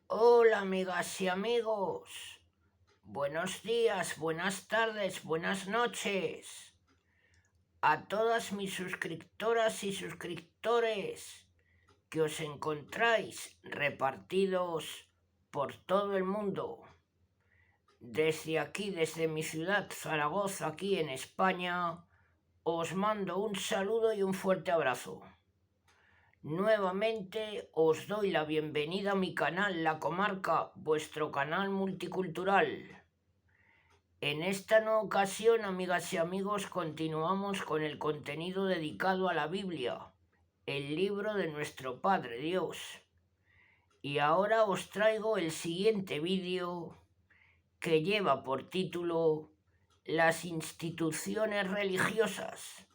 Hola amigas y amigos, buenos días, buenas tardes, buenas noches a todas mis suscriptoras y suscriptores que os encontráis repartidos por todo el mundo. Desde aquí, desde mi ciudad Zaragoza, aquí en España, os mando un saludo y un fuerte abrazo. Nuevamente os doy la bienvenida a mi canal La Comarca, vuestro canal multicultural. En esta nueva ocasión, amigas y amigos, continuamos con el contenido dedicado a la Biblia, el libro de nuestro Padre Dios. Y ahora os traigo el siguiente vídeo que lleva por título Las instituciones religiosas.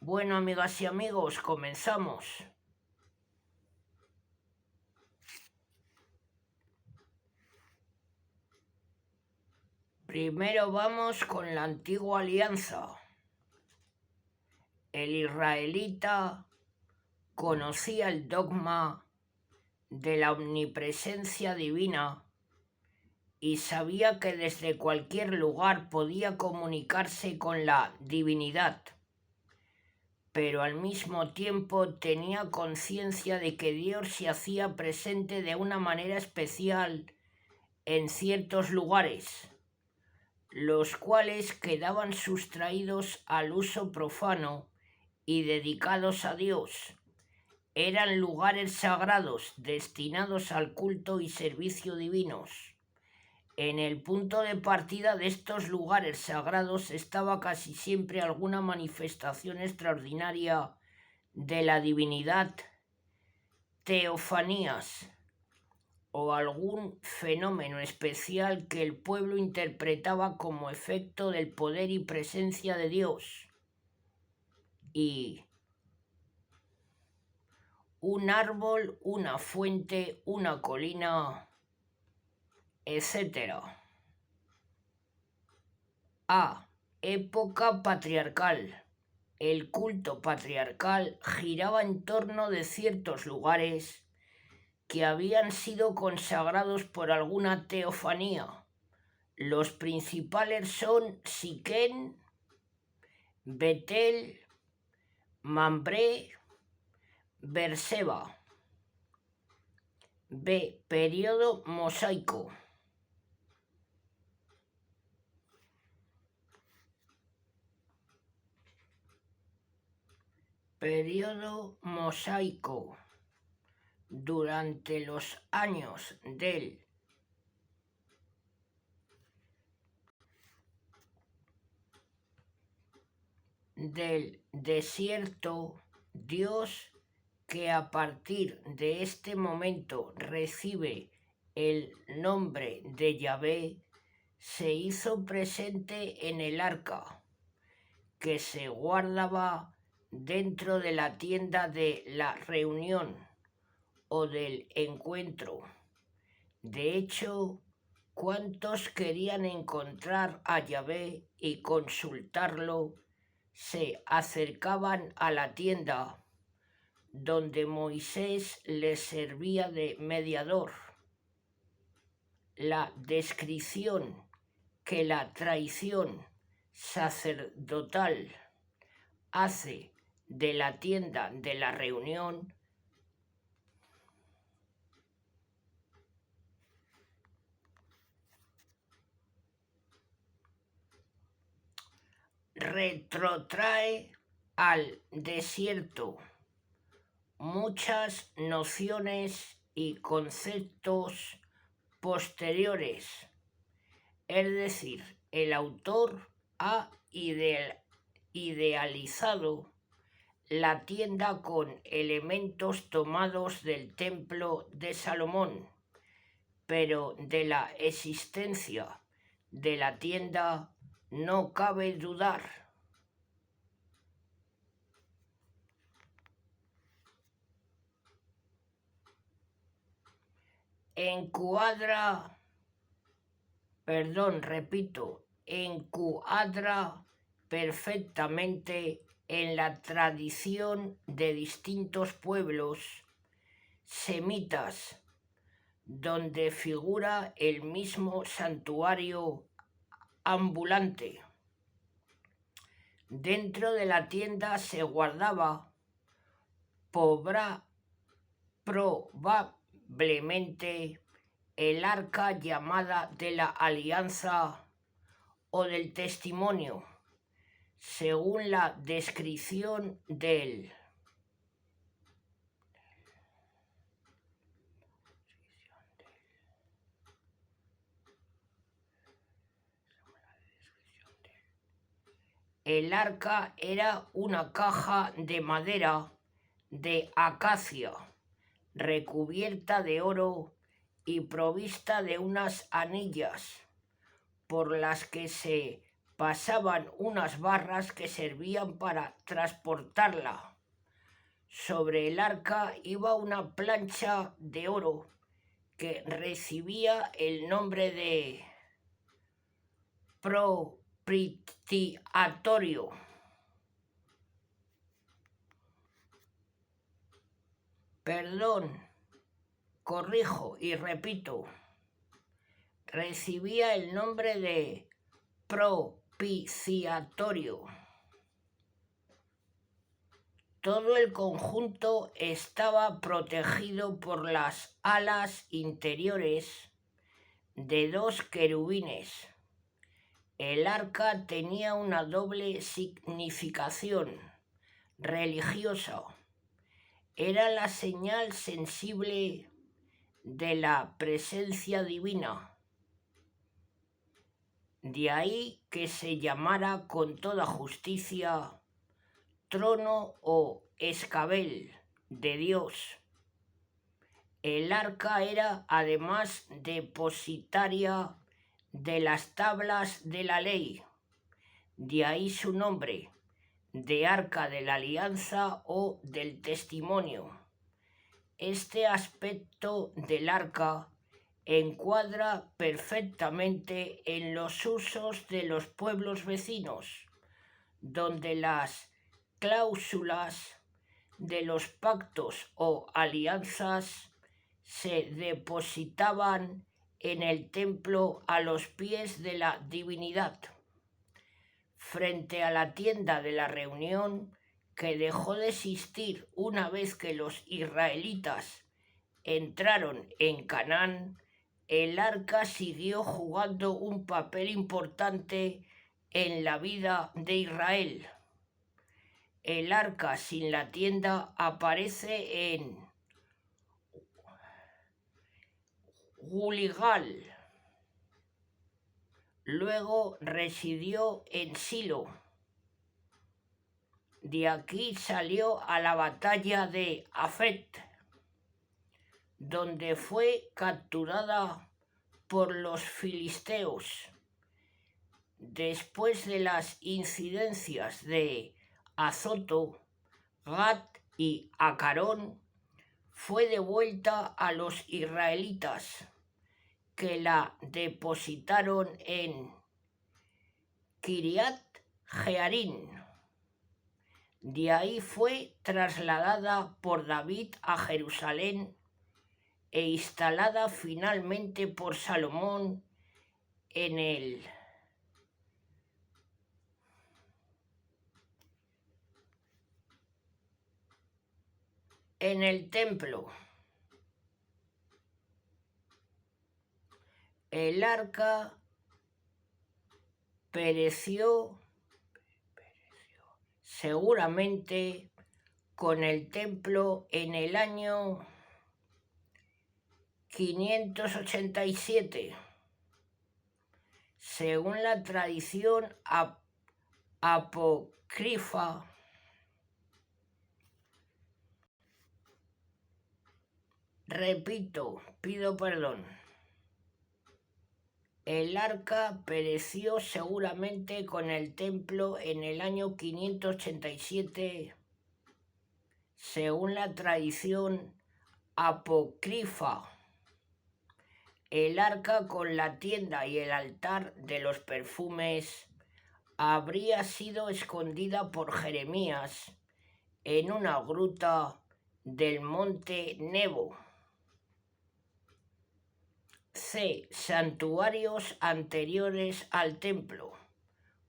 Bueno, amigas y amigos, comenzamos. Primero vamos con la antigua alianza. El israelita conocía el dogma de la omnipresencia divina y sabía que desde cualquier lugar podía comunicarse con la divinidad, pero al mismo tiempo tenía conciencia de que Dios se hacía presente de una manera especial en ciertos lugares, los cuales quedaban sustraídos al uso profano y dedicados a Dios. Eran lugares sagrados destinados al culto y servicio divinos. En el punto de partida de estos lugares sagrados estaba casi siempre alguna manifestación extraordinaria de la divinidad, teofanías o algún fenómeno especial que el pueblo interpretaba como efecto del poder y presencia de Dios. Y un árbol, una fuente, una colina, etc. A. Época patriarcal. El culto patriarcal giraba en torno de ciertos lugares que habían sido consagrados por alguna teofanía. Los principales son Siquén, Betel, Mambré, Berseba. B. Período mosaico. Período mosaico. Durante los años del desierto, Dios, que a partir de este momento recibe el nombre de Yahvé, se hizo presente en el arca, que se guardaba dentro de la tienda de la reunión o del encuentro. De hecho, ¿cuántos querían encontrar a Yahvé y consultarlo? Se acercaban a la tienda donde Moisés les servía de mediador. La descripción que la traición sacerdotal hace de la tienda de la reunión retrotrae al desierto muchas nociones y conceptos posteriores. Es decir, el autor ha idealizado la tienda con elementos tomados del templo de Salomón, pero de la existencia de la tienda no cabe dudar. Encuadra perfectamente en la tradición de distintos pueblos semitas, donde figura el mismo santuario ambulante. Dentro de la tienda se guardaba probablemente el arca llamada de la alianza o del testimonio, según la descripción del El arca era una caja de madera de acacia, recubierta de oro y provista de unas anillas, por las que se pasaban unas barras que servían para transportarla. Sobre el arca iba una plancha de oro que recibía el nombre de propiciatorio. Perdón, corrijo y repito, recibía el nombre de propiciatorio. Todo el conjunto estaba protegido por las alas interiores de 2 querubines. El arca tenía una doble significación religiosa. Era la señal sensible de la presencia divina. De ahí que se llamara con toda justicia trono o escabel de Dios. El arca era además depositaria de las tablas de la ley. De ahí su nombre, de arca de la alianza o del testimonio. Este aspecto del arca encuadra perfectamente en los usos de los pueblos vecinos, donde las cláusulas de los pactos o alianzas se depositaban en el templo a los pies de la divinidad. Frente a la tienda de la reunión, que dejó de existir una vez que los israelitas entraron en Canaán, el arca siguió jugando un papel importante en la vida de Israel. El arca sin la tienda aparece en Guligal. Luego residió en Silo. De aquí salió a la batalla de Afet, donde fue capturada por los filisteos. Después de las incidencias de Azoto, Gat y Acarón, fue devuelta a los israelitas, que la depositaron en Kiriat Jearim. De ahí fue trasladada por David a Jerusalén e instalada finalmente por Salomón en el templo. El arca pereció seguramente con el templo en el año 587, según la tradición apócrifa. Repito, pido perdón. El arca pereció seguramente con el templo en el año 587, según la tradición apócrifa. El arca con la tienda y el altar de los perfumes habría sido escondida por Jeremías en una gruta del monte Nebo. C. Santuarios anteriores al templo.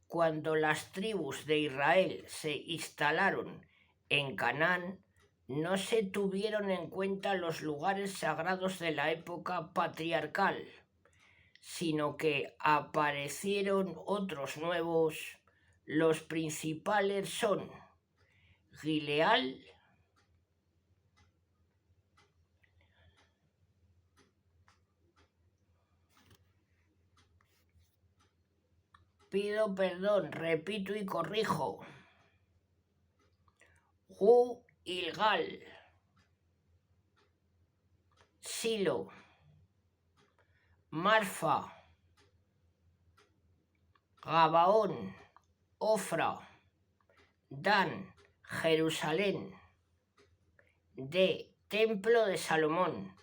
Cuando las tribus de Israel se instalaron en Canaán, no se tuvieron en cuenta los lugares sagrados de la época patriarcal, sino que aparecieron otros nuevos. Los principales son Gileal, pido perdón, repito y corrijo, Gilgal, Silo, Marfa, Gabaón, Ofra, Dan, Jerusalén. D. Templo de Salomón.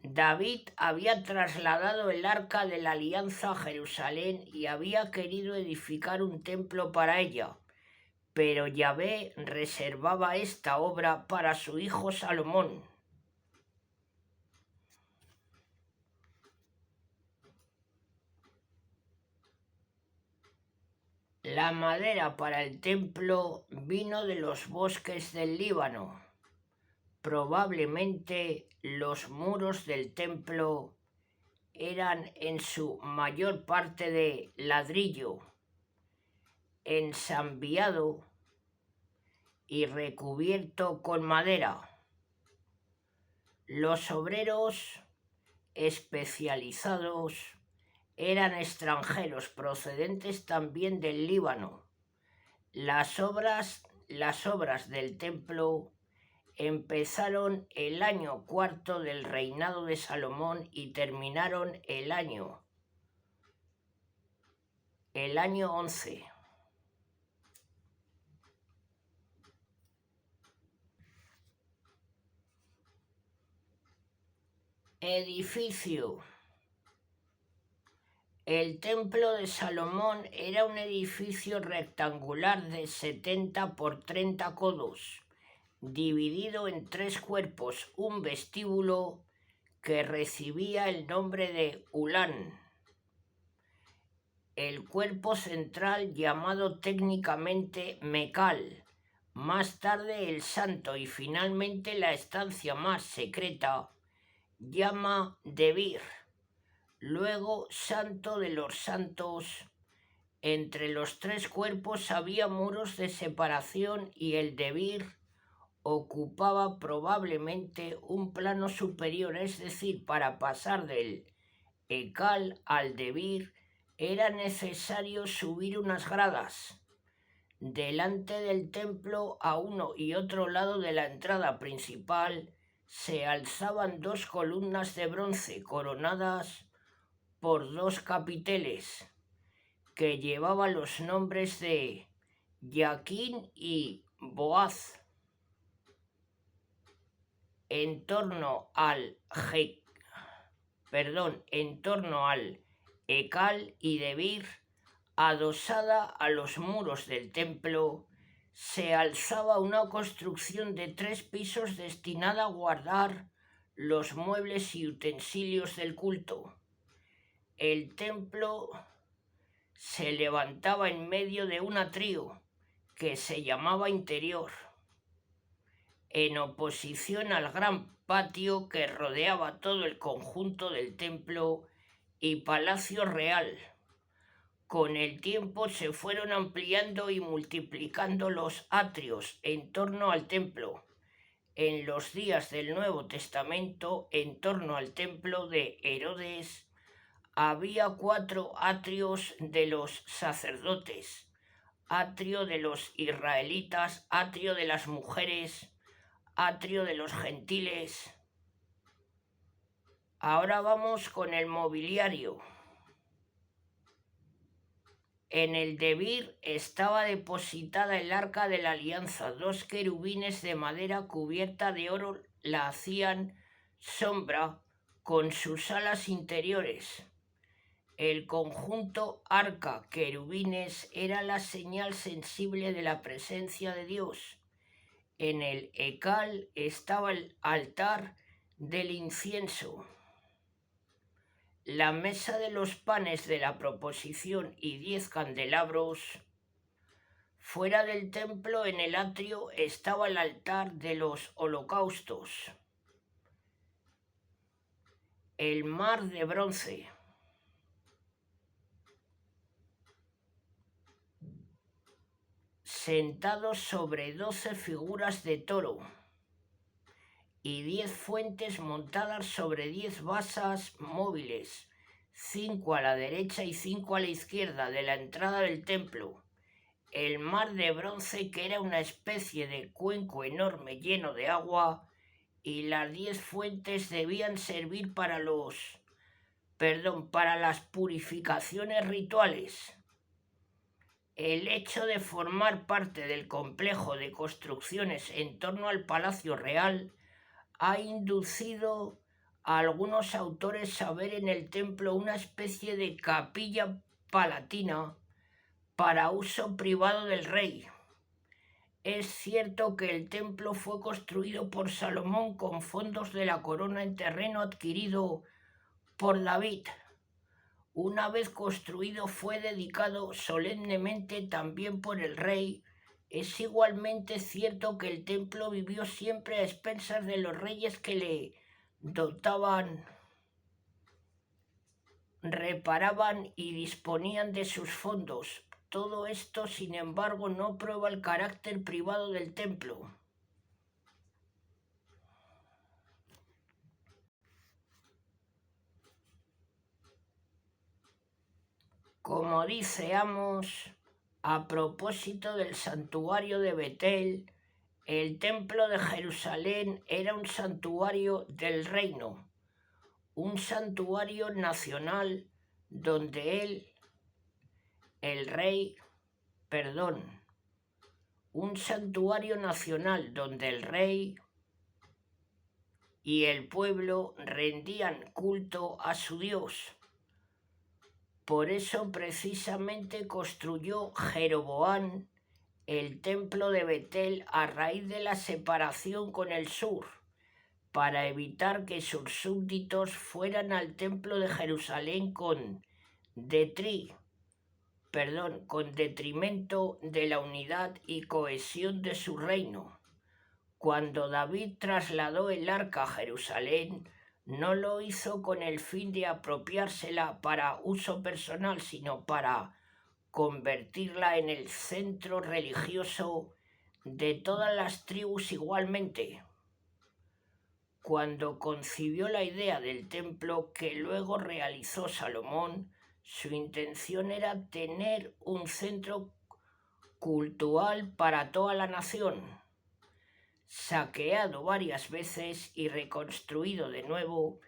David había trasladado el arca de la alianza a Jerusalén y había querido edificar un templo para ella, pero Yahvé reservaba esta obra para su hijo Salomón. La madera para el templo vino de los bosques del Líbano. Probablemente los muros del templo eran en su mayor parte de ladrillo, ensambiado y recubierto con madera. Los obreros especializados eran extranjeros procedentes también del Líbano. Las obras del templo empezaron el año 4 del reinado de Salomón y terminaron el año 11. Edificio. El templo de Salomón era un edificio rectangular de 70 por 30 codos, dividido en 3 cuerpos, un vestíbulo que recibía el nombre de Ulán, el cuerpo central llamado técnicamente Mekal, más tarde el santo y finalmente la estancia más secreta, llama Debir, luego santo de los santos. Entre los 3 cuerpos había muros de separación y el Debir ocupaba probablemente un plano superior, es decir, para pasar del Ekal al Debir era necesario subir unas gradas. Delante del templo, a uno y otro lado de la entrada principal, se alzaban 2 columnas de bronce coronadas por 2 capiteles que llevaban los nombres de Jaquín y Boaz. En torno al Ekal y Debir, adosada a los muros del templo, se alzaba una construcción de 3 pisos destinada a guardar los muebles y utensilios del culto. El templo se levantaba en medio de un atrio que se llamaba interior, en oposición al gran patio que rodeaba todo el conjunto del templo y palacio real. Con el tiempo se fueron ampliando y multiplicando los atrios en torno al templo. En los días del Nuevo Testamento, en torno al templo de Herodes, había 4 atrios de los sacerdotes, atrio de los israelitas, atrio de las mujeres, atrio de los gentiles. Ahora vamos con el mobiliario. En el Debir estaba depositada el arca de la alianza. 2 querubines de madera cubierta de oro la hacían sombra con sus alas interiores. El conjunto arca querubines era la señal sensible de la presencia de Dios. En el Ekal estaba el altar del incienso. la mesa de los panes de la proposición y 10 candelabros. Fuera del templo, en el atrio, estaba el altar de los holocaustos, el mar de bronce, sentado sobre 12 figuras de toro, y 10 fuentes montadas sobre 10 basas móviles, 5 a la derecha y 5 a la izquierda de la entrada del templo. El mar de bronce, que era una especie de cuenco enorme lleno de agua, y las 10 fuentes debían servir para las purificaciones rituales. El hecho de formar parte del complejo de construcciones en torno al Palacio Real ha inducido a algunos autores a ver en el templo una especie de capilla palatina para uso privado del rey. Es cierto que el templo fue construido por Salomón con fondos de la corona en terreno adquirido por David. Una vez construido fue dedicado solemnemente también por el rey. Es igualmente cierto que el templo vivió siempre a expensas de los reyes que le dotaban, reparaban y disponían de sus fondos. Todo esto, sin embargo, no prueba el carácter privado del templo. Como dice Amos, a propósito del santuario de Betel, el templo de Jerusalén era un santuario del reino, un santuario nacional donde un santuario nacional donde el rey y el pueblo rendían culto a su Dios. Por eso precisamente construyó Jeroboam el templo de Betel a raíz de la separación con el sur, para evitar que sus súbditos fueran al templo de Jerusalén con detrimento de la unidad y cohesión de su reino. Cuando David trasladó el arca a Jerusalén, no lo hizo con el fin de apropiársela para uso personal, sino para convertirla en el centro religioso de todas las tribus igualmente. Cuando concibió la idea del templo que luego realizó Salomón, su intención era tener un centro cultural para toda la nación. Saqueado varias veces y reconstruido de nuevo,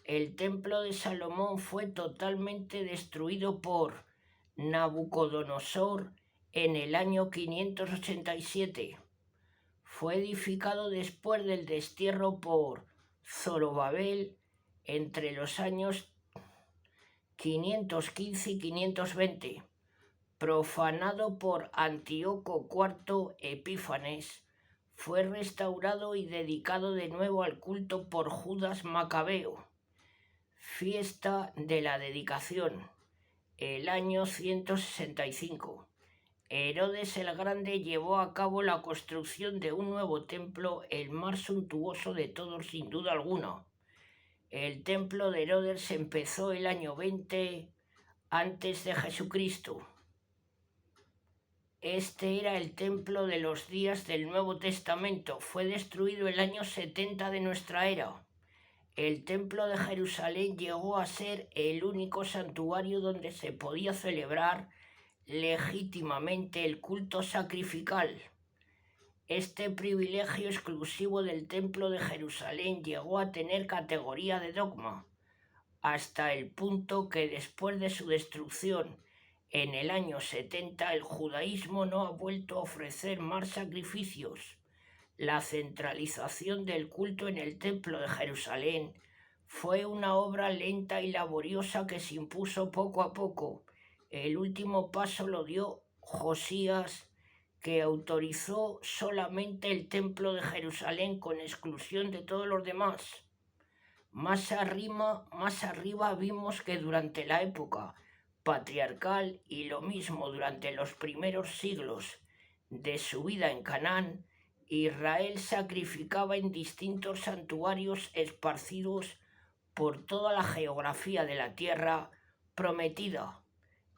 el templo de Salomón fue totalmente destruido por Nabucodonosor en el año 587. Fue edificado después del destierro por Zorobabel entre los años 515 y 520, profanado por Antíoco IV Epífanes. Fue restaurado y dedicado de nuevo al culto por Judas Macabeo. Fiesta de la dedicación, el año 165. Herodes el Grande llevó a cabo la construcción de un nuevo templo, el más suntuoso de todos sin duda alguna. El templo de Herodes empezó el año 20 antes de Jesucristo. Este era el templo de los días del Nuevo Testamento. Fue destruido el año 70 de nuestra era. El templo de Jerusalén llegó a ser el único santuario donde se podía celebrar legítimamente el culto sacrificial. Este privilegio exclusivo del templo de Jerusalén llegó a tener categoría de dogma, hasta el punto que después de su destrucción en el año 70 el judaísmo no ha vuelto a ofrecer más sacrificios. La centralización del culto en el templo de Jerusalén fue una obra lenta y laboriosa que se impuso poco a poco. El último paso lo dio Josías, que autorizó solamente el templo de Jerusalén con exclusión de todos los demás. Más arriba vimos que durante la época patriarcal y lo mismo durante los primeros siglos de su vida en Canaán, Israel sacrificaba en distintos santuarios esparcidos por toda la geografía de la tierra prometida.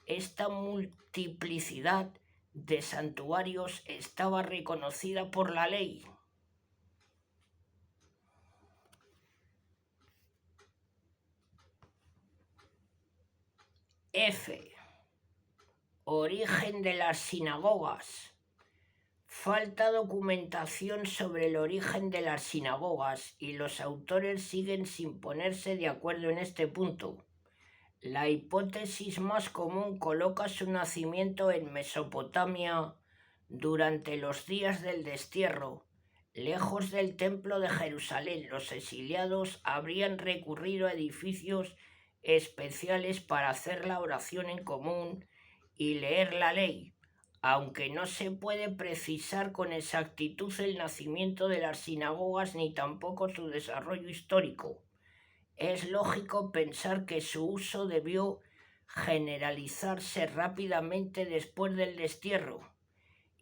Esta multiplicidad de santuarios estaba reconocida por la ley. F. Origen de las sinagogas. Falta documentación sobre el origen de las sinagogas y los autores siguen sin ponerse de acuerdo en este punto. La hipótesis más común coloca su nacimiento en Mesopotamia durante los días del destierro. Lejos del templo de Jerusalén, los exiliados habrían recurrido a edificios especiales para hacer la oración en común y leer la ley, aunque no se puede precisar con exactitud el nacimiento de las sinagogas ni tampoco su desarrollo histórico. Es lógico pensar que su uso debió generalizarse rápidamente después del destierro.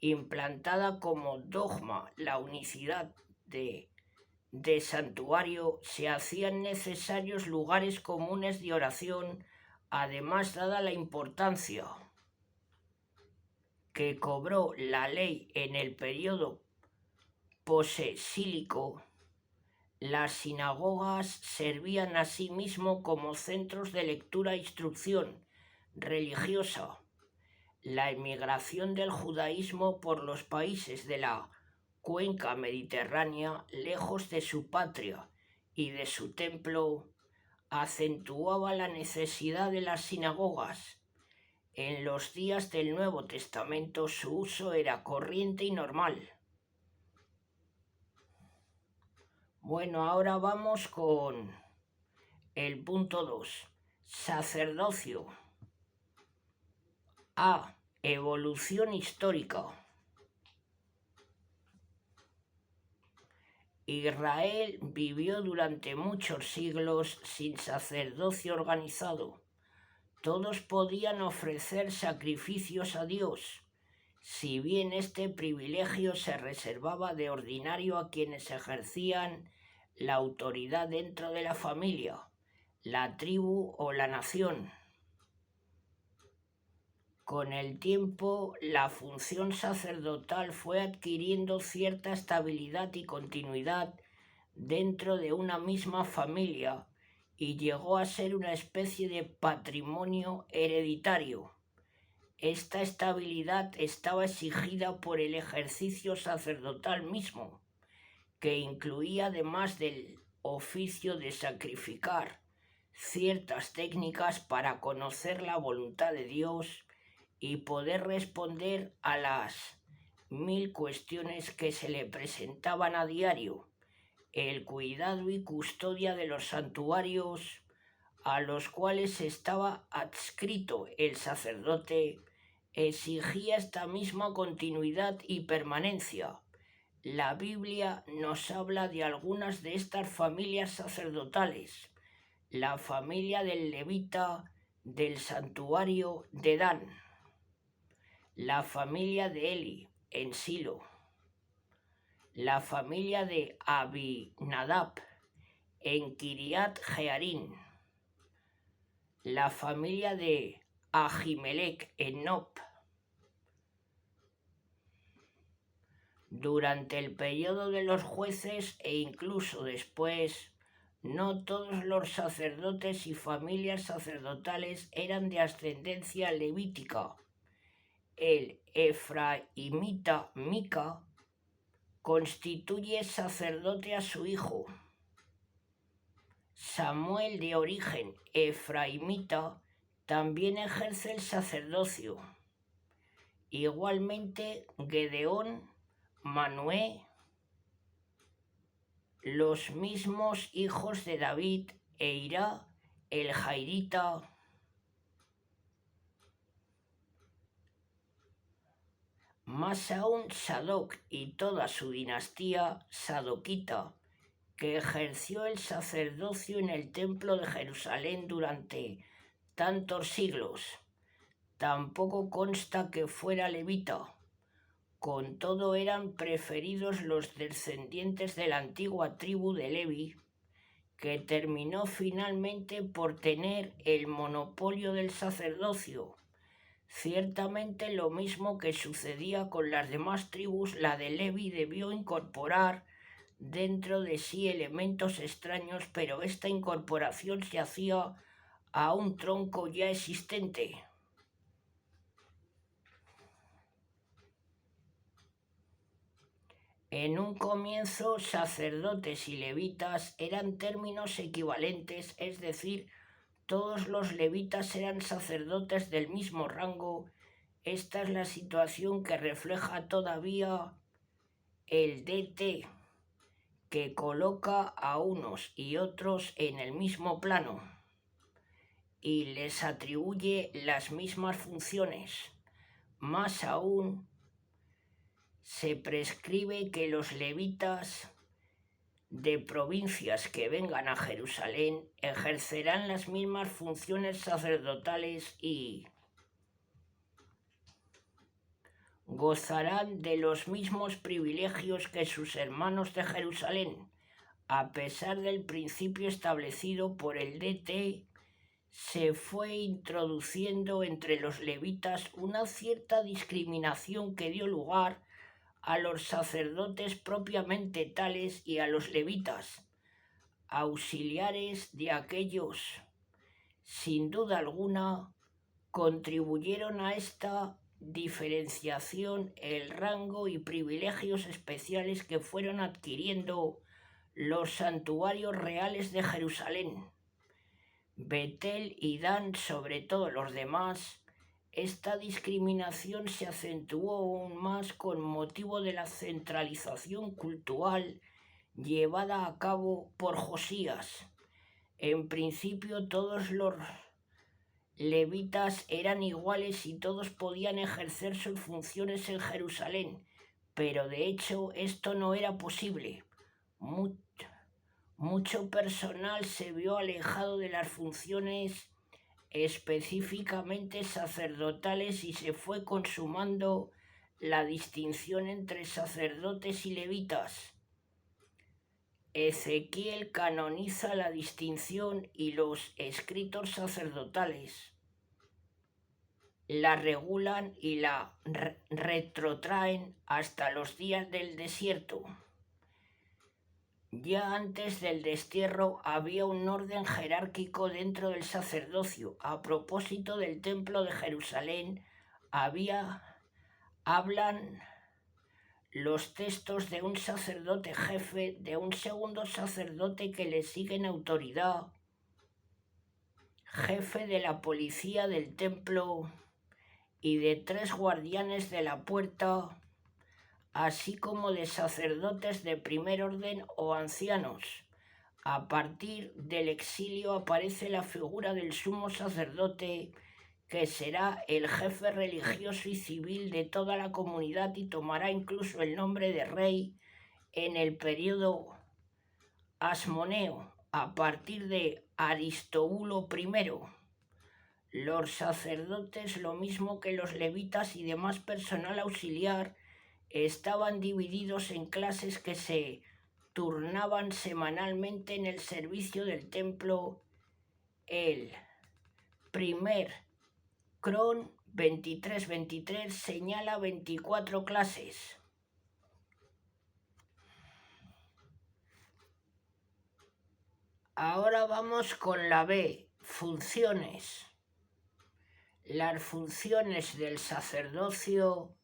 Implantada como dogma la unicidad de santuario, se hacían necesarios lugares comunes de oración, además dada la importancia que cobró la ley en el periodo posexílico. Las sinagogas servían asimismo como centros de lectura e instrucción religiosa. La emigración del judaísmo por los países de la cuenca mediterránea, lejos de su patria y de su templo, acentuaba la necesidad de las sinagogas. En los días del Nuevo Testamento su uso era corriente y normal. Bueno, ahora vamos con el punto 2. Sacerdocio. A. Evolución histórica. Israel vivió durante muchos siglos sin sacerdocio organizado. Todos podían ofrecer sacrificios a Dios, si bien este privilegio se reservaba de ordinario a quienes ejercían la autoridad dentro de la familia, la tribu o la nación. Con el tiempo, la función sacerdotal fue adquiriendo cierta estabilidad y continuidad dentro de una misma familia y llegó a ser una especie de patrimonio hereditario. Esta estabilidad estaba exigida por el ejercicio sacerdotal mismo, que incluía, además del oficio de sacrificar, ciertas técnicas para conocer la voluntad de Dios y poder responder a las 1000 cuestiones que se le presentaban a diario. El cuidado y custodia de los santuarios a los cuales estaba adscrito el sacerdote exigía esta misma continuidad y permanencia. La Biblia nos habla de algunas de estas familias sacerdotales. La familia del levita del santuario de Dan, la familia de Eli en Silo, la familia de Abinadab en Kiriat Jearim, la familia de Ahimelech en Nob. Durante el periodo de los jueces e incluso después, no todos los sacerdotes y familias sacerdotales eran de ascendencia levítica. El efraimita Mica constituye sacerdote a su hijo. Samuel, de origen efraimita, también ejerce el sacerdocio. Igualmente, Gedeón, Manoé, los mismos hijos de David e Hirá, el jairita, más aún Sadoc y toda su dinastía sadoquita que ejerció el sacerdocio en el templo de Jerusalén durante tantos siglos. Tampoco consta que fuera levita. Con todo eran preferidos los descendientes de la antigua tribu de Levi, que terminó finalmente por tener el monopolio del sacerdocio. Ciertamente lo mismo que sucedía con las demás tribus, la de Levi debió incorporar dentro de sí elementos extraños, pero esta incorporación se hacía a un tronco ya existente. En un comienzo, sacerdotes y levitas eran términos equivalentes, es decir, todos los levitas eran sacerdotes del mismo rango. Esta es la situación que refleja todavía el DT, que coloca a unos y otros en el mismo plano y les atribuye las mismas funciones. Más aún, se prescribe que los levitas de provincias que vengan a Jerusalén ejercerán las mismas funciones sacerdotales y gozarán de los mismos privilegios que sus hermanos de Jerusalén. A pesar del principio establecido por el DT, se fue introduciendo entre los levitas una cierta discriminación que dio lugar a los sacerdotes propiamente tales y a los levitas, auxiliares de aquellos. Sin duda alguna, contribuyeron a esta diferenciación el rango y privilegios especiales que fueron adquiriendo los santuarios reales de Jerusalén. Betel y Dan sobre todos los demás. Esta discriminación se acentuó aún más con motivo de la centralización cultural llevada a cabo por Josías. En principio todos los levitas eran iguales y todos podían ejercer sus funciones en Jerusalén, pero de hecho esto no era posible. Mucho personal se vio alejado de las funciones específicamente sacerdotales y se fue consumando la distinción entre sacerdotes y levitas. Ezequiel canoniza la distinción y los escritos sacerdotales la regulan y la retrotraen hasta los días del desierto. Ya antes del destierro había un orden jerárquico dentro del sacerdocio. A propósito del templo de Jerusalén, hablan los textos de un sacerdote jefe, de un segundo sacerdote que le sigue en autoridad, jefe de la policía del templo y de 3 guardianes de la puerta, así como de sacerdotes de primer orden o ancianos. A partir del exilio aparece la figura del sumo sacerdote, que será el jefe religioso y civil de toda la comunidad y tomará incluso el nombre de rey en el período asmoneo, a partir de Aristóbulo I. Los sacerdotes, lo mismo que los levitas y demás personal auxiliar, estaban divididos en clases que se turnaban semanalmente en el servicio del templo. El primer Cron 23-23 señala 24 clases. Ahora vamos con la B, funciones. Las funciones del sacerdocio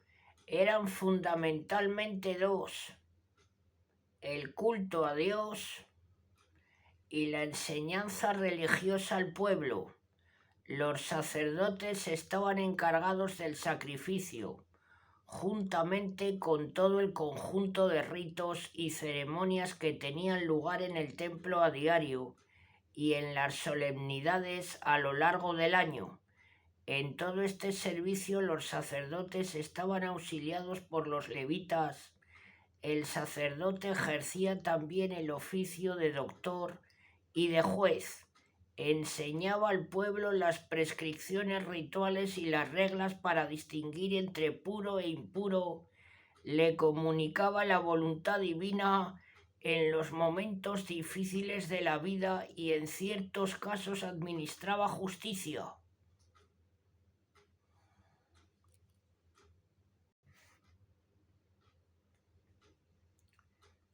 eran fundamentalmente 2: el culto a Dios y la enseñanza religiosa al pueblo. Los sacerdotes estaban encargados del sacrificio, juntamente con todo el conjunto de ritos y ceremonias que tenían lugar en el templo a diario y en las solemnidades a lo largo del año. En todo este servicio los sacerdotes estaban auxiliados por los levitas, el sacerdote ejercía también el oficio de doctor y de juez. Enseñaba al pueblo las prescripciones rituales y las reglas para distinguir entre puro e impuro. Le comunicaba la voluntad divina en los momentos difíciles de la vida y en ciertos casos administraba justicia.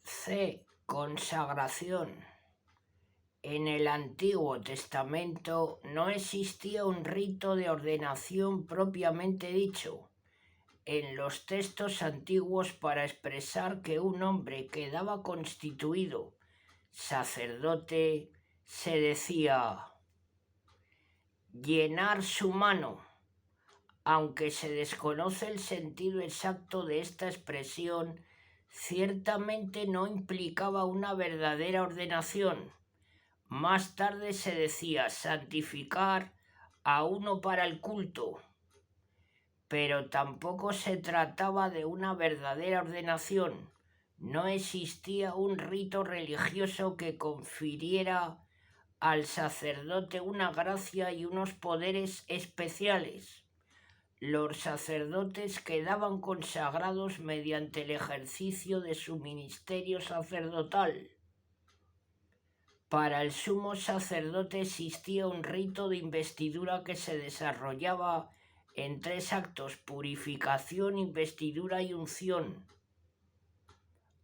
C. Consagración. En el Antiguo Testamento no existía un rito de ordenación propiamente dicho. En los textos antiguos, para expresar que un hombre quedaba constituido sacerdote, se decía llenar su mano. Aunque se desconoce el sentido exacto de esta expresión, ciertamente no implicaba una verdadera ordenación. Más tarde se decía santificar a uno para el culto, pero tampoco se trataba de una verdadera ordenación. No existía un rito religioso que confiriera al sacerdote una gracia y unos poderes especiales. Los sacerdotes quedaban consagrados mediante el ejercicio de su ministerio sacerdotal. Para el sumo sacerdote existía un rito de investidura que se desarrollaba en 3 actos: purificación, investidura y unción.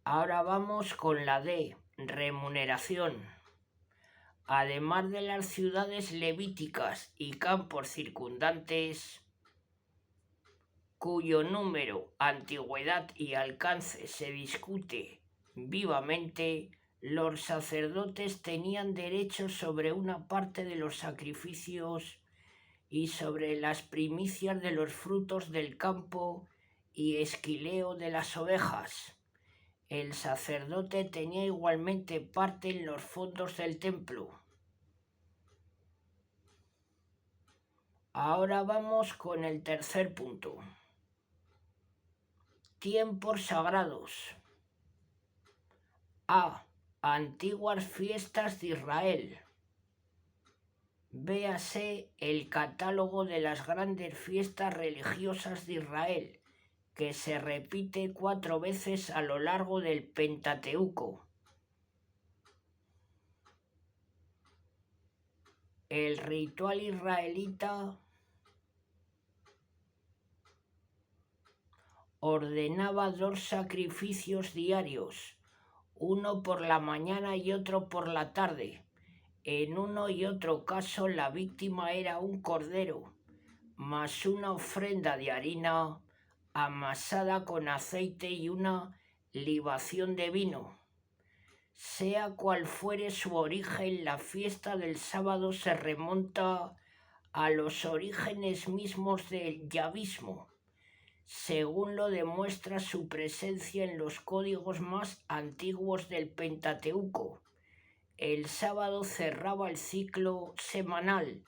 Ahora vamos con la D, remuneración. Además de las ciudades levíticas y campos circundantes, cuyo número, antigüedad y alcance se discute vivamente, los sacerdotes tenían derecho sobre una parte de los sacrificios y sobre las primicias de los frutos del campo y esquileo de las ovejas. El sacerdote tenía igualmente parte en los fondos del templo. Ahora vamos con el tercer punto. Tiempos sagrados. A. Antiguas fiestas de Israel. Véase el catálogo de las grandes fiestas religiosas de Israel, que se repite 4 veces a lo largo del Pentateuco. El ritual israelita ordenaba 2 sacrificios diarios, uno por la mañana y otro por la tarde. En uno y otro caso la víctima era un cordero, más una ofrenda de harina amasada con aceite y una libación de vino. Sea cual fuere su origen, la fiesta del sábado se remonta a los orígenes mismos del yavismo, según lo demuestra su presencia en los códigos más antiguos del Pentateuco. El sábado cerraba el ciclo semanal,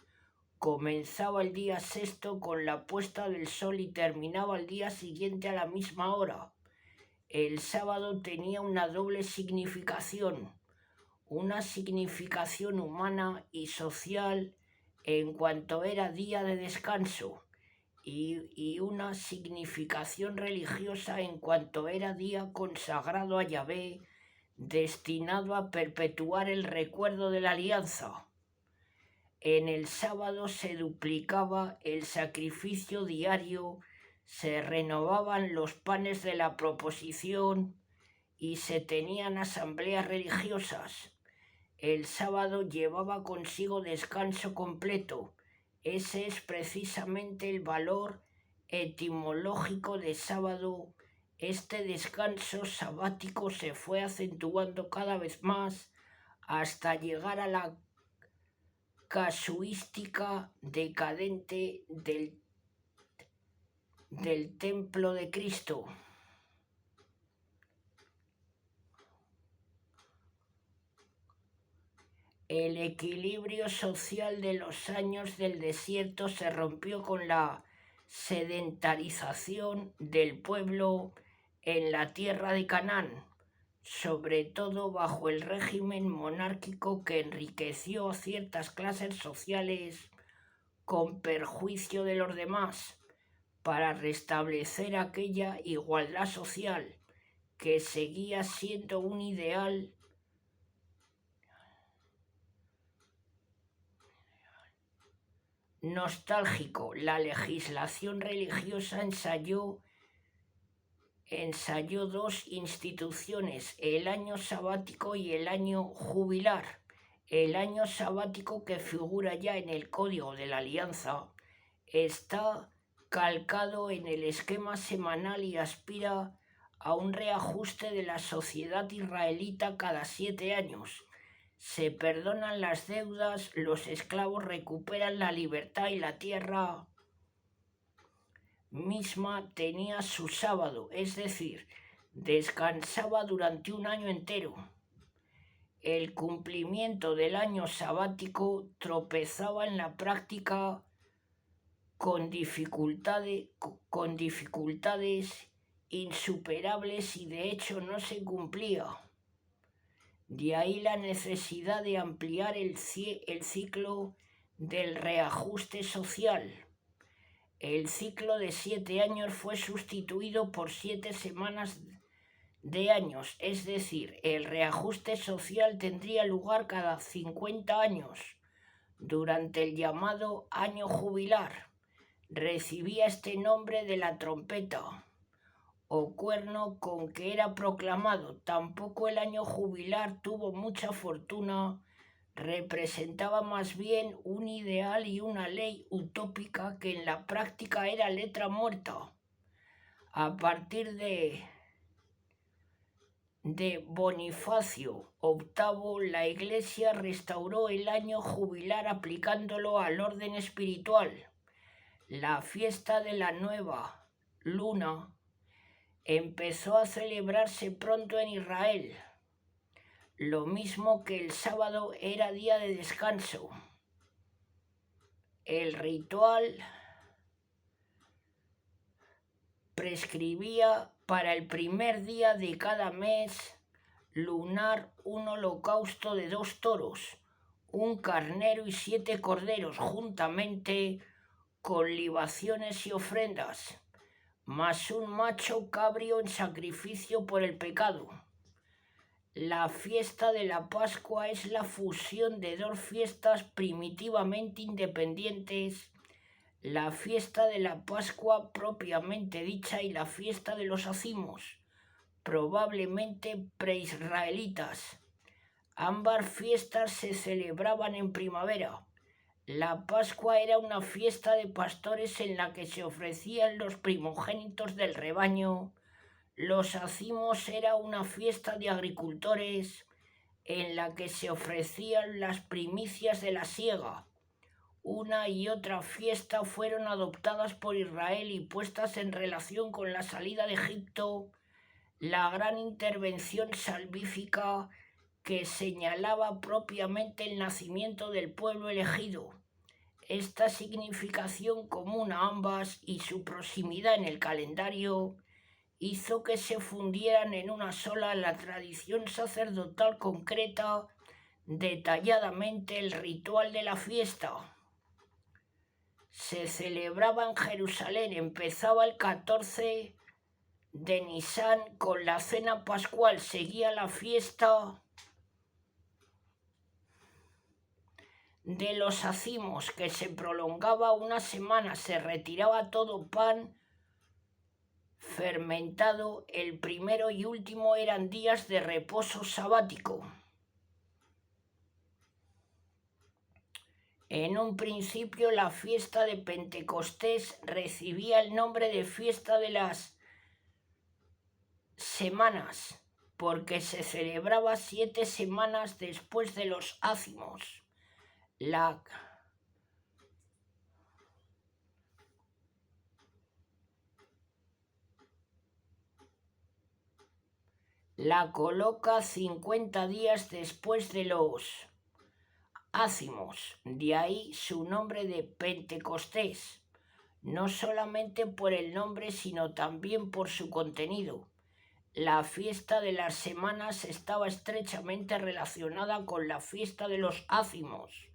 comenzaba el día sexto con la puesta del sol y terminaba el día siguiente a la misma hora. El sábado tenía una doble significación, una significación humana y social en cuanto era día de descanso, y una significación religiosa en cuanto era día consagrado a Yahvé, destinado a perpetuar el recuerdo de la alianza. En el sábado se duplicaba el sacrificio diario, se renovaban los panes de la proposición y se tenían asambleas religiosas. El sábado llevaba consigo descanso completo. Ese es precisamente el valor etimológico de sábado. Este descanso sabático se fue acentuando cada vez más hasta llegar a la casuística decadente del templo de Cristo. El equilibrio social de los años del desierto se rompió con la sedentarización del pueblo en la tierra de Canaán, sobre todo bajo el régimen monárquico que enriqueció a ciertas clases sociales con perjuicio de los demás, para restablecer aquella igualdad social que seguía siendo un ideal nostálgico. La legislación religiosa ensayó dos instituciones, el año sabático y el año jubilar. El año sabático, que figura ya en el Código de la Alianza, está calcado en el esquema semanal y aspira a un reajuste de la sociedad israelita cada 7 años. Se perdonan las deudas, los esclavos recuperan la libertad y la tierra misma tenía su sábado, es decir, descansaba durante un año entero. El cumplimiento del año sabático tropezaba en la práctica con dificultades insuperables y de hecho no se cumplía. De ahí la necesidad de ampliar el ciclo del reajuste social. El ciclo de 7 años fue sustituido por 7 semanas de años, es decir, el reajuste social tendría lugar cada 50 años, durante el llamado año jubilar. Recibía este nombre de la trompeta o cuerno con que era proclamado. Tampoco el año jubilar tuvo mucha fortuna, representaba más bien un ideal y una ley utópica que en la práctica era letra muerta. A partir de Bonifacio VIII, la Iglesia restauró el año jubilar aplicándolo al orden espiritual. La fiesta de la nueva luna empezó a celebrarse pronto en Israel. Lo mismo que el sábado era día de descanso. El ritual prescribía para el primer día de cada mes lunar un holocausto de 2 toros, un carnero y 7 corderos, juntamente con libaciones y ofrendas, más un macho cabrío en sacrificio por el pecado. La fiesta de la Pascua es la fusión de 2 fiestas primitivamente independientes, la fiesta de la Pascua propiamente dicha y la fiesta de los Acimos, probablemente preisraelitas. Ambas fiestas se celebraban en primavera. La Pascua era una fiesta de pastores en la que se ofrecían los primogénitos del rebaño. Los Acimos era una fiesta de agricultores en la que se ofrecían las primicias de la siega. Una y otra fiesta fueron adoptadas por Israel y puestas en relación con la salida de Egipto, la gran intervención salvífica que señalaba propiamente el nacimiento del pueblo elegido. Esta significación común a ambas y su proximidad en el calendario hizo que se fundieran en una sola la tradición sacerdotal concreta, detalladamente el ritual de la fiesta. Se celebraba en Jerusalén, empezaba el 14 de Nisán con la cena pascual, seguía la fiesta de los Acimos, que se prolongaba una semana, se retiraba todo pan fermentado. El primero y último eran días de reposo sabático. En un principio la fiesta de Pentecostés recibía el nombre de fiesta de las semanas, porque se celebraba 7 semanas después de los Acimos. La coloca 50 días después de los Acimos, de ahí su nombre de Pentecostés, no solamente por el nombre sino también por su contenido. La fiesta de las semanas estaba estrechamente relacionada con la fiesta de los ácimos.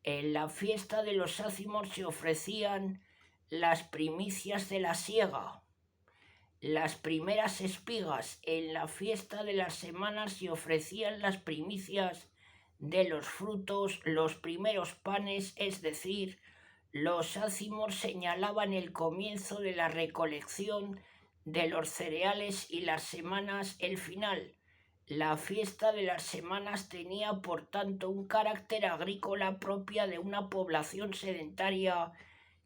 En la fiesta de los ácimos se ofrecían las primicias de la siega. Las primeras espigas. En la fiesta de las semanas se ofrecían las primicias de los frutos, los primeros panes, es decir, los ácimos señalaban el comienzo de la recolección de los cereales y las semanas el final. La fiesta de las semanas tenía por tanto un carácter agrícola propia de una población sedentaria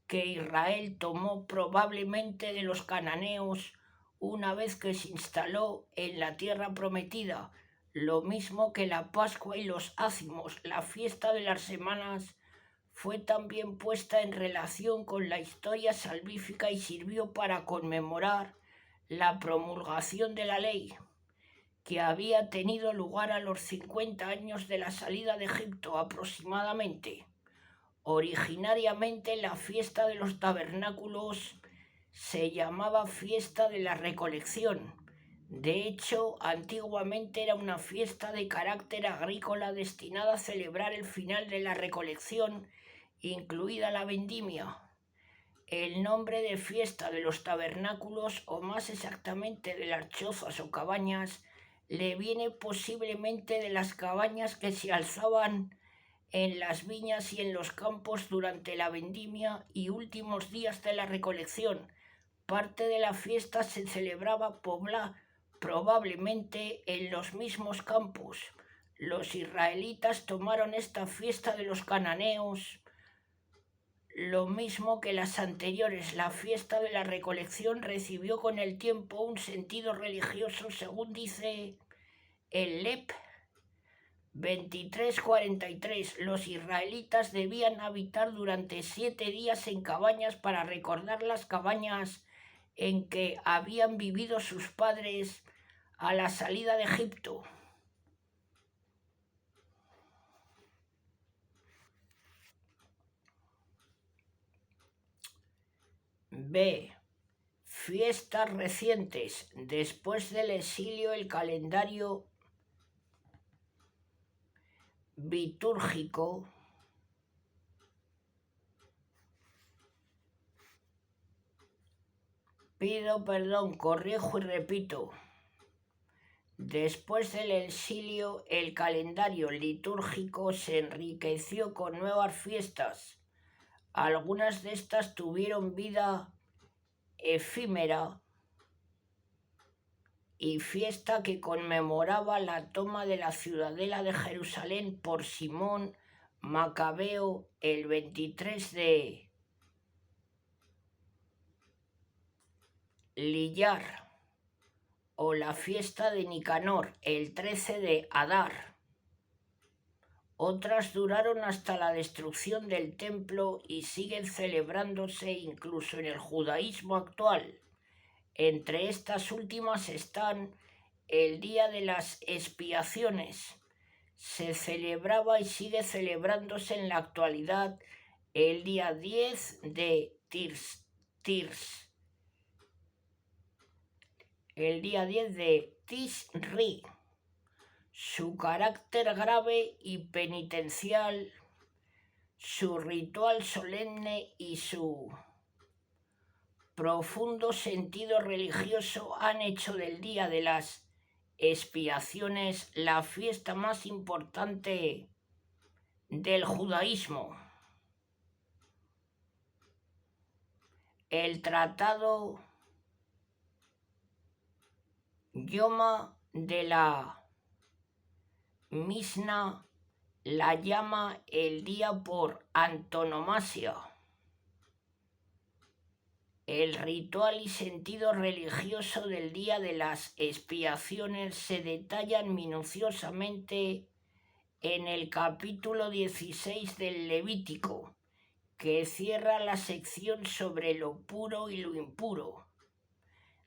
que Israel tomó probablemente de los cananeos una vez que se instaló en la tierra prometida, lo mismo que la Pascua y los ácimos. La fiesta de las semanas fue también puesta en relación con la historia salvífica y sirvió para conmemorar la promulgación de la ley, que había tenido lugar a los 50 años de la salida de Egipto aproximadamente. Originariamente la fiesta de los tabernáculos se llamaba fiesta de la recolección. De hecho, antiguamente era una fiesta de carácter agrícola destinada a celebrar el final de la recolección, incluida la vendimia. El nombre de fiesta de los tabernáculos, o más exactamente de las chozas o cabañas, le viene posiblemente de las cabañas que se alzaban en las viñas y en los campos durante la vendimia y últimos días de la recolección. Parte de la fiesta se celebraba probablemente en los mismos campos. Los israelitas tomaron esta fiesta de los cananeos lo mismo que las anteriores. La fiesta de la recolección recibió con el tiempo un sentido religioso, según dice el Lep 23:43. Los israelitas debían habitar durante 7 días en cabañas para recordar las cabañas en que habían vivido sus padres a la salida de Egipto. B. Fiestas recientes. Después del exilio, el calendario litúrgico corrijo y repito. Después del exilio, el calendario litúrgico se enriqueció con nuevas fiestas. Algunas de estas tuvieron vida efímera y fiesta que conmemoraba la toma de la ciudadela de Jerusalén por Simón Macabeo el 23 de Liyar, o la fiesta de Nicanor el 13 de Adar. Otras duraron hasta la destrucción del templo y siguen celebrándose incluso en el judaísmo actual. Entre estas últimas están el Día de las Expiaciones. Se celebraba y sigue celebrándose en la actualidad el día 10 de el día 10 de Tisri. Su carácter grave y penitencial, su ritual solemne y su profundo sentido religioso han hecho del Día de las Expiaciones la fiesta más importante del judaísmo. El tratado Yoma de la Misna la llama el día por antonomasia. El ritual y sentido religioso del Día de las Expiaciones se detallan minuciosamente en el capítulo 16 del Levítico, que cierra la sección sobre lo puro y lo impuro.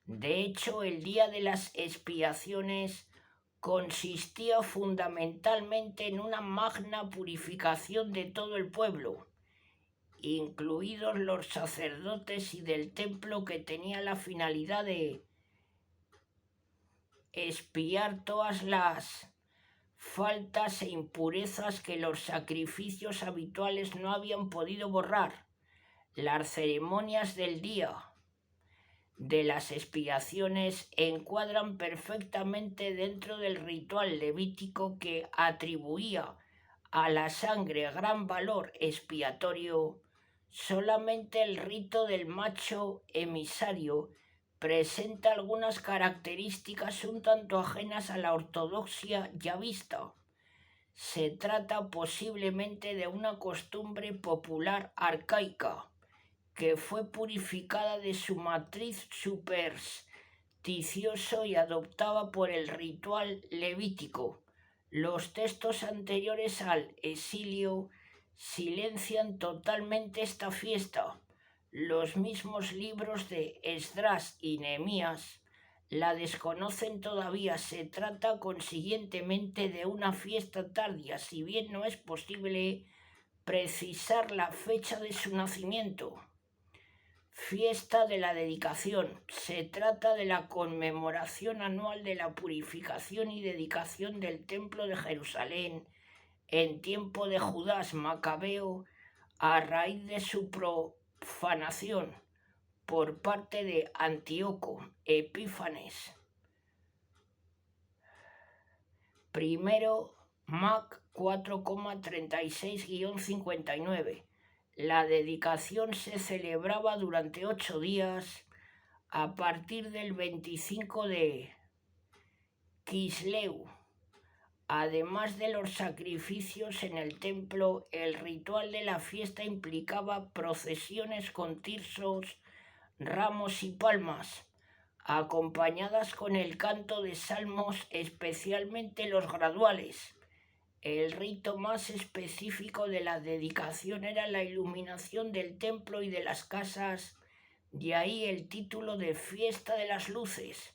De hecho, el Día de las Expiaciones consistía fundamentalmente en una magna purificación de todo el pueblo, incluidos los sacerdotes y del templo, que tenía la finalidad de expiar todas las faltas e impurezas que los sacrificios habituales no habían podido borrar. Las ceremonias del día de las expiaciones encuadran perfectamente dentro del ritual levítico que atribuía a la sangre gran valor expiatorio. Solamente el rito del macho emisario presenta algunas características un tanto ajenas a la ortodoxia ya vista. Se trata posiblemente de una costumbre popular arcaica que fue purificada de su matriz supersticioso y adoptada por el ritual levítico. Los textos anteriores al exilio silencian totalmente esta fiesta. Los mismos libros de Esdras y Nehemías la desconocen todavía. Se trata consiguientemente de una fiesta tardía, si bien no es posible precisar la fecha de su nacimiento. Fiesta de la dedicación. Se trata de la conmemoración anual de la purificación y dedicación del Templo de Jerusalén en tiempo de Judas Macabeo a raíz de su profanación por parte de Antíoco Epífanes. Primero, Mac 4,36-59. La dedicación se celebraba durante 8 días a partir del 25 de Kisleu. Además de los sacrificios en el templo, el ritual de la fiesta implicaba procesiones con tirsos, ramos y palmas, acompañadas con el canto de salmos, especialmente los graduales. El rito más específico de la dedicación era la iluminación del templo y de las casas, de ahí el título de Fiesta de las Luces,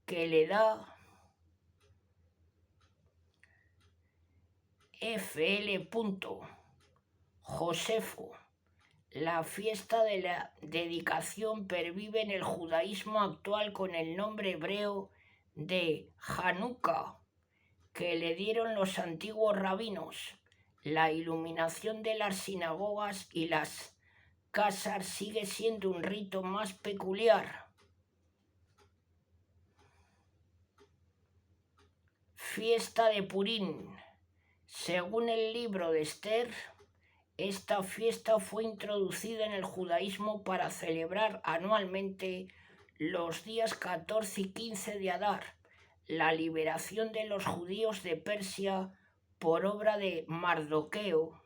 que le da F.L. Josefo. La fiesta de la dedicación pervive en el judaísmo actual con el nombre hebreo de Hanukkah, que le dieron los antiguos rabinos. La iluminación de las sinagogas y las casas sigue siendo un rito más peculiar. Fiesta de Purim. Según el libro de Esther, esta fiesta fue introducida en el judaísmo para celebrar anualmente los días 14 y 15 de Adar, la liberación de los judíos de Persia por obra de Mardoqueo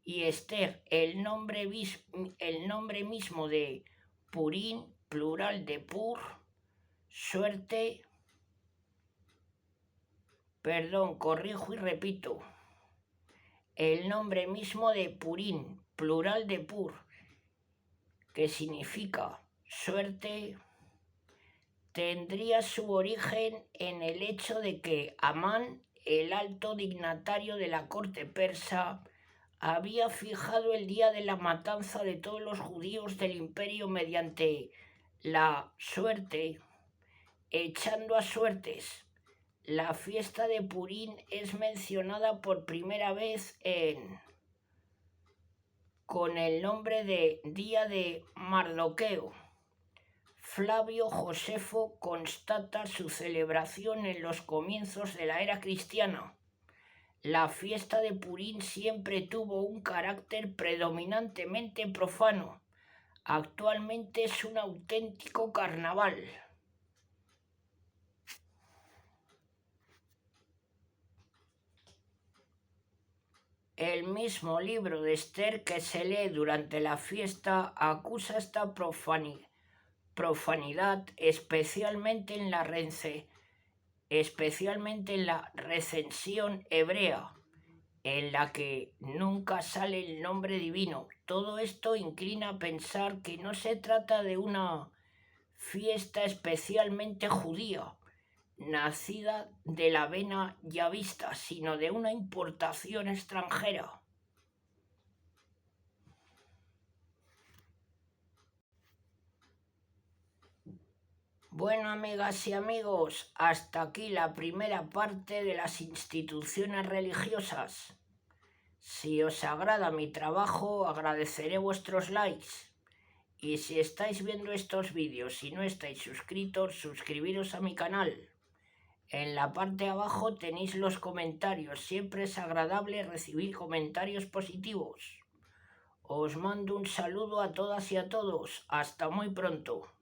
y Esther. El nombre mismo de Purim, plural de Pur, suerte, corrijo y repito. El nombre mismo de Purim, plural de Pur, que significa suerte, tendría su origen en el hecho de que Amán, el alto dignatario de la corte persa, había fijado el día de la matanza de todos los judíos del imperio mediante la suerte, echando a suertes. La fiesta de Purim es mencionada por primera vez con el nombre de Día de Mardoqueo. Flavio Josefo constata su celebración en los comienzos de la era cristiana. La fiesta de Purim siempre tuvo un carácter predominantemente profano. Actualmente es un auténtico carnaval. El mismo libro de Esther que se lee durante la fiesta acusa esta profanidad, especialmente en la recensión hebrea, en la que nunca sale el nombre divino. Todo esto inclina a pensar que no se trata de una fiesta especialmente judía, nacida de la vena yavista, sino de una importación extranjera. Bueno, amigas y amigos, hasta aquí la primera parte de las instituciones religiosas. Si os agrada mi trabajo, agradeceré vuestros likes. Y si estáis viendo estos vídeos y no estáis suscritos, suscribiros a mi canal. En la parte de abajo tenéis los comentarios. Siempre es agradable recibir comentarios positivos. Os mando un saludo a todas y a todos. Hasta muy pronto.